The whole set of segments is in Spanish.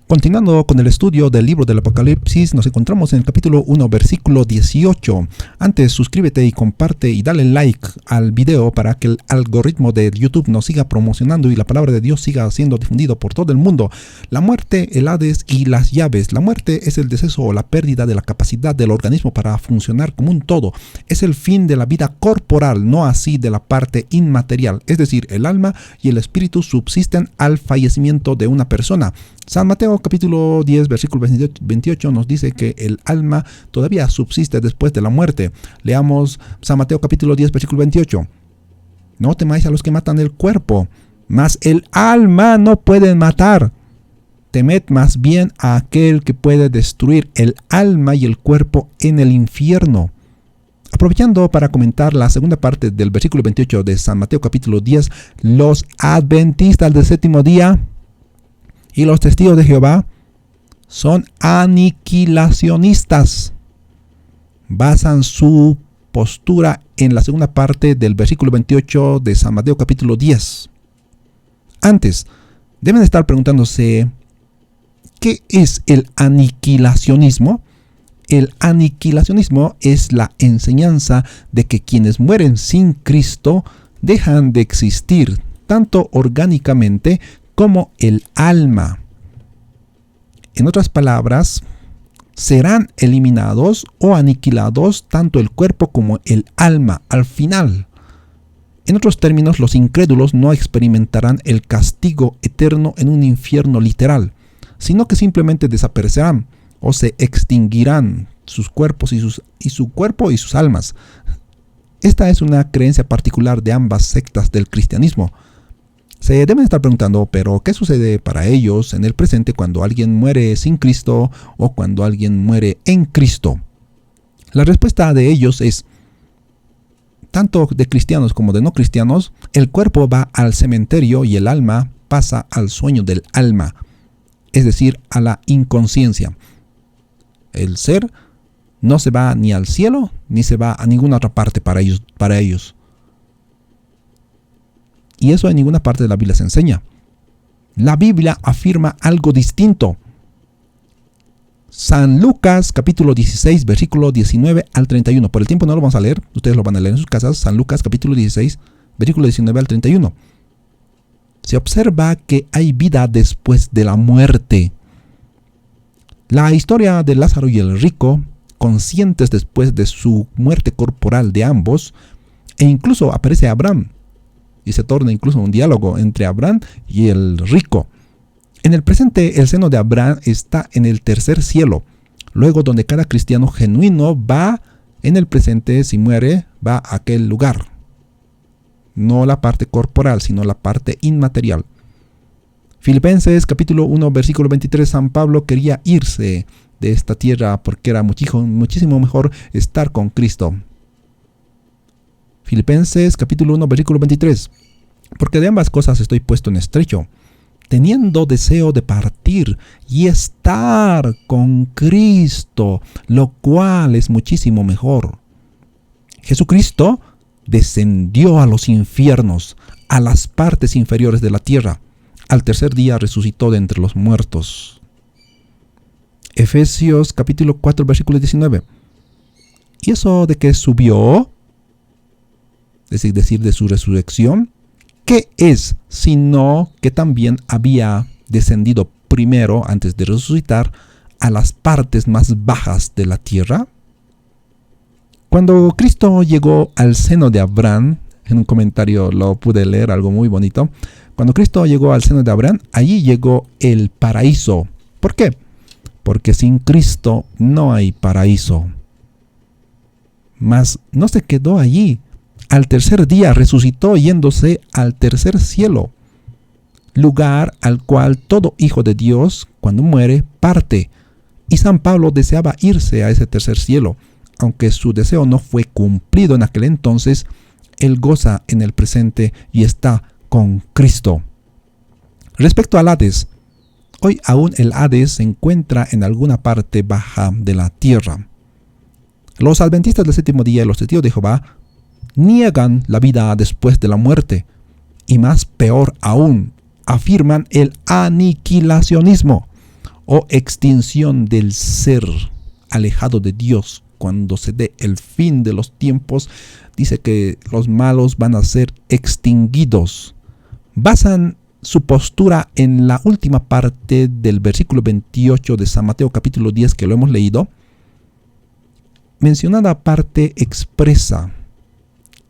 Continuando con el estudio del libro del Apocalipsis, nos encontramos en el capítulo 1, versículo 18. Antes, suscríbete y comparte y dale like al video para que el algoritmo de YouTube nos siga promocionando y la palabra de Dios siga siendo difundido por todo el mundo. La muerte, el Hades y las llaves. La muerte es el deceso o la pérdida de la capacidad del organismo para funcionar como un todo. Es el fin de la vida corporal, no así de la parte inmaterial. Es decir, el alma y el espíritu subsisten al fallecimiento de una persona. San Mateo capítulo 10 versículo 28 nos dice que el alma todavía subsiste después de la muerte. Leamos San Mateo capítulo 10 versículo 28. No temáis a los que matan el cuerpo, mas el alma no pueden matar. Temed más bien a aquel que puede destruir el alma y el cuerpo en el infierno. Aprovechando para comentar la segunda parte del versículo 28 de San Mateo capítulo 10, los adventistas del séptimo día y los testigos de Jehová son aniquilacionistas. Basan su postura en la segunda parte del versículo 28 de San Mateo capítulo 10. Antes, deben estar preguntándose, ¿qué es el aniquilacionismo? El aniquilacionismo es la enseñanza de que quienes mueren sin Cristo dejan de existir, tanto orgánicamente como el alma. En otras palabras, serán eliminados o aniquilados tanto el cuerpo como el alma al final. En otros términos, los incrédulos no experimentarán el castigo eterno en un infierno literal, sino que simplemente desaparecerán o se extinguirán sus cuerpos y su cuerpo y sus almas. Esta es una creencia particular de ambas sectas del cristianismo. Se deben estar preguntando, pero ¿qué sucede para ellos en el presente cuando alguien muere sin Cristo o cuando alguien muere en Cristo? La respuesta de ellos es, tanto de cristianos como de no cristianos, el cuerpo va al cementerio y el alma pasa al sueño del alma, es decir, a la inconsciencia. El ser no se va ni al cielo ni se va a ninguna otra parte para ellos. Y eso en ninguna parte de la Biblia se enseña. La Biblia afirma algo distinto. San Lucas capítulo 16 versículo 19 al 31. Por el tiempo no lo vamos a leer, ustedes lo van a leer en sus casas. San Lucas capítulo 16 versículo 19 al 31. Se observa que hay vida después de la muerte. La historia de Lázaro y el rico, conscientes después de su muerte corporal de ambos, e incluso aparece Abraham, y se torna incluso un diálogo entre Abraham y el rico. En el presente, el seno de Abraham está en el tercer cielo, luego donde cada cristiano genuino va en el presente, si muere, va a aquel lugar. No la parte corporal, sino la parte inmaterial. Filipenses capítulo 1 versículo 23, San Pablo quería irse de esta tierra porque era muchísimo mejor estar con Cristo. Filipenses capítulo 1 versículo 23. Porque de ambas cosas estoy puesto en estrecho, teniendo deseo de partir y estar con Cristo, lo cual es muchísimo mejor. Jesucristo descendió a los infiernos, a las partes inferiores de la tierra. Al tercer día resucitó de entre los muertos. Efesios capítulo 4 versículo 19. ¿Y eso de que subió? Es decir, de su resurrección, ¿qué es sino que también había descendido primero, antes de resucitar, a las partes más bajas de la tierra? Cuando Cristo llegó al seno de Abraham, en un comentario lo pude leer, algo muy bonito. Cuando Cristo llegó al seno de Abraham, allí llegó el paraíso. ¿Por qué? Porque sin Cristo no hay paraíso. Mas no se quedó allí. Al tercer día resucitó yéndose al tercer cielo, lugar al cual todo hijo de Dios, cuando muere, parte. Y San Pablo deseaba irse a ese tercer cielo. Aunque su deseo no fue cumplido en aquel entonces, él goza en el presente y está con Cristo. Respecto al Hades, hoy aún el Hades se encuentra en alguna parte baja de la tierra. Los adventistas del séptimo día y los testigos de Jehová niegan la vida después de la muerte, y más peor aún, afirman el aniquilacionismo, o extinción del ser alejado de Dios. Cuando se dé el fin de los tiempos, dice que los malos van a ser extinguidos. Basan su postura en la última parte del versículo 28 de San Mateo capítulo 10, que lo hemos leído. Mencionada parte expresa: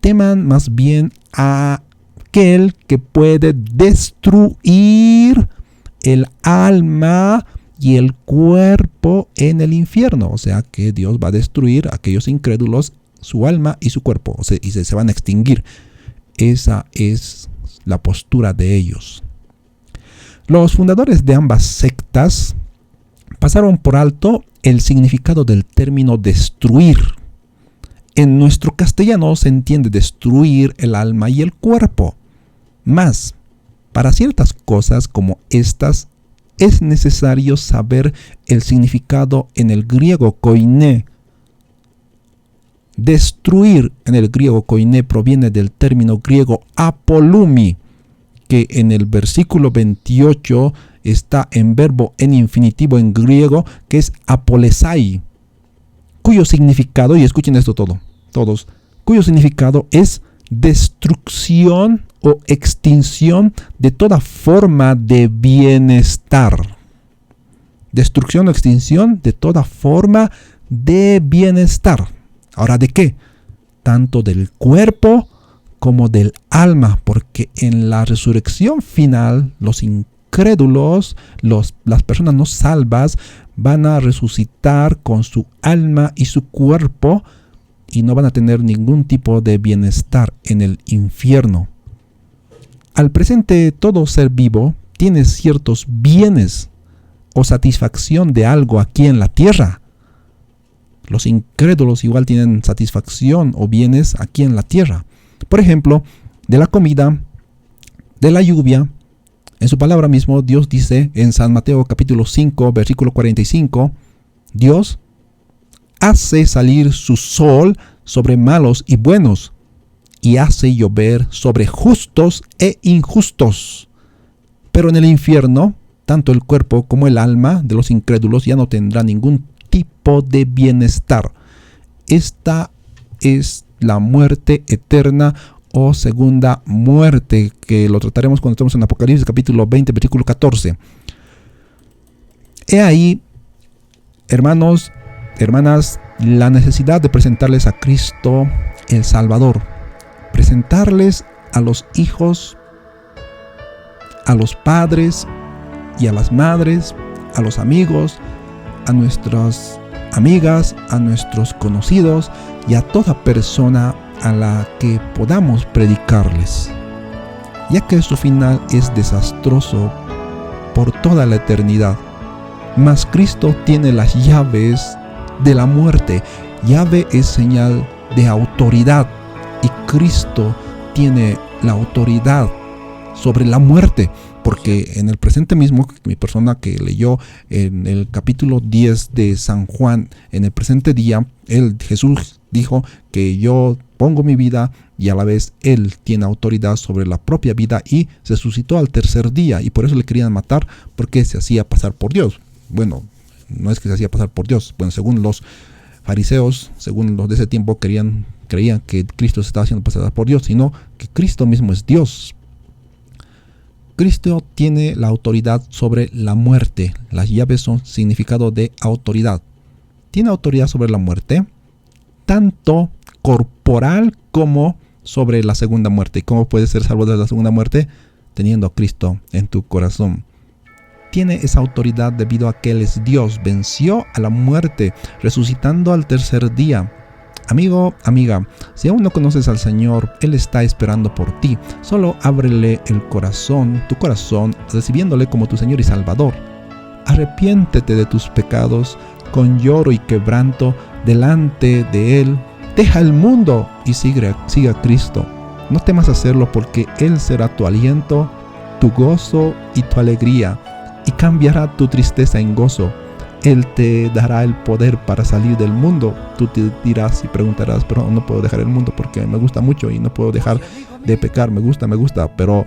teman más bien a aquel que puede destruir el alma y el cuerpo en el infierno. O sea que Dios va a destruir a aquellos incrédulos, su alma y su cuerpo, y se van a extinguir. Esa es la postura de ellos. Los fundadores de ambas sectas pasaron por alto el significado del término destruir. En nuestro castellano se entiende destruir el alma y el cuerpo. Mas, para ciertas cosas como estas, es necesario saber el significado en el griego koiné. Destruir en el griego koiné proviene del término griego apolumi, que en el versículo 28 está en verbo en infinitivo en griego, que es apolesai, cuyo significado, y escuchen esto todos, cuyo significado es destrucción o extinción de toda forma de bienestar. Destrucción o extinción de toda forma de bienestar. Ahora, ¿de qué? Tanto del cuerpo como del alma, porque en la resurrección final los incrédulos, las personas no salvas, van a resucitar con su alma y su cuerpo y no van a tener ningún tipo de bienestar en el infierno. Al presente, todo ser vivo tiene ciertos bienes o satisfacción de algo aquí en la tierra. Los incrédulos igual tienen satisfacción o bienes aquí en la tierra. Por ejemplo, de la comida, de la lluvia. En su palabra mismo, Dios dice en San Mateo capítulo 5, versículo 45, Dios hace salir su sol sobre malos y buenos, y hace llover sobre justos e injustos. Pero en el infierno, tanto el cuerpo como el alma de los incrédulos ya no tendrá ningún tipo de bienestar. Esta es la muerte eterna o segunda muerte, que lo trataremos cuando estemos en Apocalipsis capítulo 20, versículo 14. He ahí, hermanos, hermanas, la necesidad de presentarles a Cristo el Salvador. Presentarles a los hijos, a los padres y a las madres, a los amigos, a nuestras amigas, a nuestros conocidos y a toda persona a la que podamos predicarles, ya que su final es desastroso por toda la eternidad. Mas Cristo tiene las llaves de la muerte. Llave es señal de autoridad, y Cristo tiene la autoridad sobre la muerte, porque en el presente mismo, mi persona que leyó en el capítulo 10 de San Juan, en el presente día, Jesús dijo que yo pongo mi vida, y a la vez Él tiene autoridad sobre la propia vida, y se resucitó al tercer día, y por eso le querían matar, porque se hacía pasar por Dios. Bueno, no es que se hacía pasar por Dios. Bueno, según los fariseos, según los de ese tiempo, creían que Cristo se estaba haciendo pasar por Dios, sino que Cristo mismo es Dios. Cristo tiene la autoridad sobre la muerte. Las llaves son significado de autoridad. Tiene autoridad sobre la muerte, tanto corporal como sobre la segunda muerte. ¿Y cómo puedes ser salvo de la segunda muerte? Teniendo a Cristo en tu corazón. Tiene esa autoridad debido a que Él es Dios. Venció a la muerte, resucitando al tercer día. Amigo, amiga, si aún no conoces al Señor, Él está esperando por ti. Solo ábrele el corazón, tu corazón, recibiéndole como tu Señor y Salvador. Arrepiéntete de tus pecados con lloro y quebranto delante de Él. Deja el mundo y sigue a Cristo. No temas hacerlo, porque Él será tu aliento, tu gozo y tu alegría, y cambiará tu tristeza en gozo. Él te dará el poder para salir del mundo. Tú te dirás y preguntarás, pero no puedo dejar el mundo porque me gusta mucho y no puedo dejar de pecar. Me gusta, pero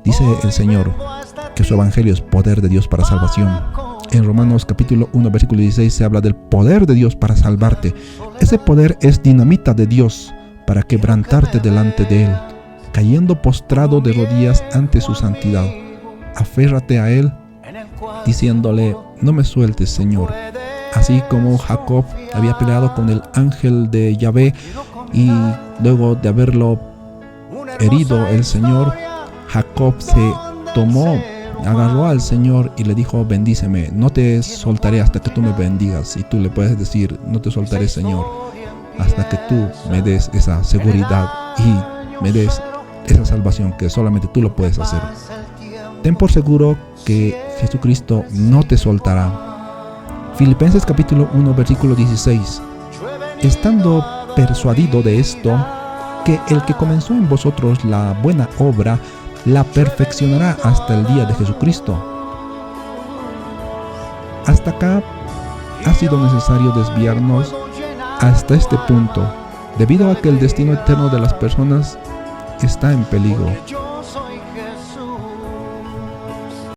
dice el Señor que su evangelio es poder de Dios para salvación. En Romanos capítulo 1 versículo 16 se habla del poder de Dios para salvarte. Ese poder es dinamita de Dios para quebrantarte delante de Él, cayendo postrado de rodillas ante su santidad. Aférrate a Él, diciéndole: no me sueltes, Señor. Así como Jacob había peleado con el ángel de Yahvé y luego de haberlo herido el Señor, Jacob se agarró al Señor y le dijo: bendíceme, no te soltaré hasta que tú me bendigas. Y tú le puedes decir: no te soltaré, Señor, hasta que tú me des esa seguridad y me des esa salvación que solamente tú lo puedes hacer. Ten por seguro que Jesucristo no te soltará. Filipenses capítulo 1 versículo 16. Estando persuadido de esto, que el que comenzó en vosotros la buena obra la perfeccionará hasta el día de Jesucristo. Hasta acá ha sido necesario desviarnos hasta este punto, debido a que el destino eterno de las personas está en peligro.